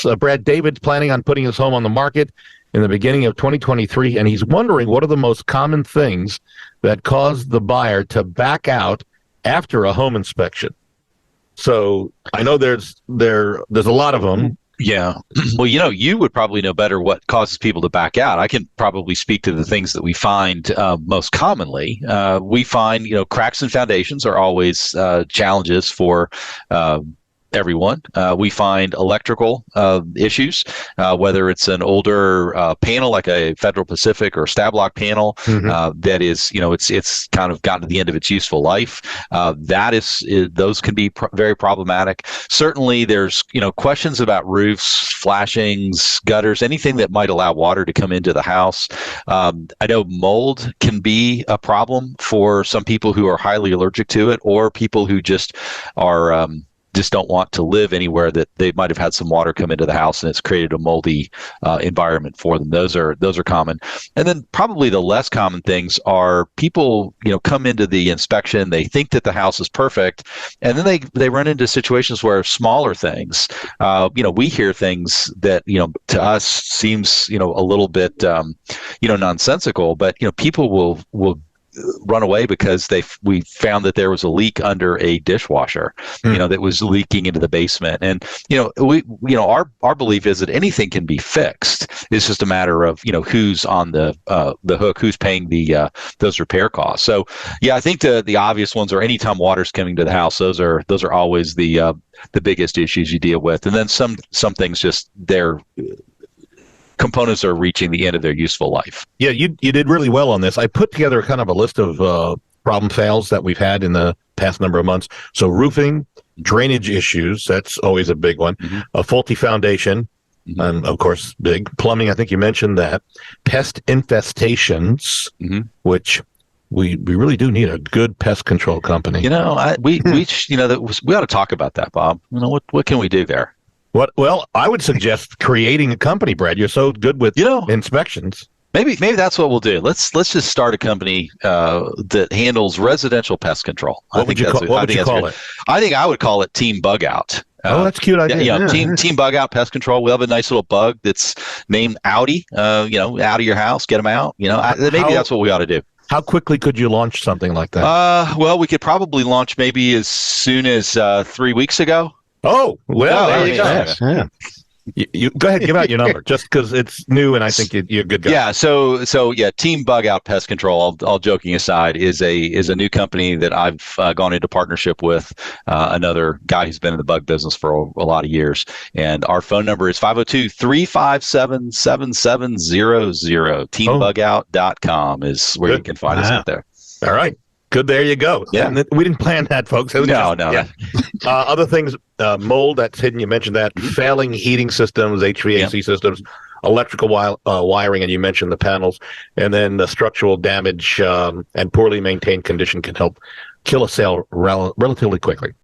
questions. Brad, David's planning on putting his home on the market in the beginning of 2023, and he's wondering what are the most common things that cause the buyer to back out after a home inspection. So I know there's a lot of them. Yeah. Well, you would probably know better what causes people to back out. I can probably speak to the things that we find most commonly. We find, cracks in foundations are always challenges for everyone. We find electrical issues, whether it's an older panel like a Federal Pacific or Stablock panel that is, it's kind of gotten to the end of its useful life. Those can be very problematic. Certainly, there's questions about roofs, flashings, gutters, anything that might allow water to come into the house. I know mold can be a problem for some people who are highly allergic to it, or people who just are just don't want to live anywhere that they might have had some water come into the house and it's created a moldy environment for them. Those are common. And then probably the less common things are people, come into the inspection, they think that the house is perfect, and then they run into situations where smaller things, we hear things that, to us seems, a little bit, nonsensical, but, people will run away because we found that there was a leak under a dishwasher, that was leaking into the basement. And, our belief is that anything can be fixed. It's just a matter of, who's on the hook, who's paying those repair costs. So, yeah, I think the obvious ones are anytime water's coming to the house, those are always the biggest issues you deal with. And then some things just their components are reaching the end of their useful life. Yeah, you did really well on this. I put together kind of a list of problem fails that we've had in the past number of months. So roofing, drainage issues, that's always a big one. A faulty foundation, and of course, big. Plumbing, I think you mentioned that. Pest infestations, which we really do need a good pest control company. We ought to talk about that, Bob. What can we do there? Well, I would suggest creating a company, Brad. You're so good with inspections. Maybe that's what we'll do. Let's just start a company that handles residential pest control. What would you call it? I think I would call it Team Bug Out. That's a cute idea. Team Bug Out Pest Control. We'll have a nice little bug that's named Outie. Out of your house, get them out. Maybe that's what we ought to do. How quickly could you launch something like that? Well, we could probably launch maybe as soon as 3 weeks ago. Oh, well, there you go. Nice. Yeah. You go ahead, give out your number, just because it's new, and I think you're a good guy. Yeah. So Team Bug Out Pest Control. All joking aside, is a new company that I've gone into partnership with another guy who's been in the bug business for a lot of years, and our phone number is 502-357-7700. TeamBugOut.com is where you can find us out there. All right. Good. There you go. Yeah. We didn't plan that, folks. No. Yeah. Other things, mold, that's hidden. You mentioned that. Failing heating systems, HVAC systems, electrical wiring, and you mentioned the panels. And then the structural damage and poorly maintained condition can help kill a sale relatively quickly.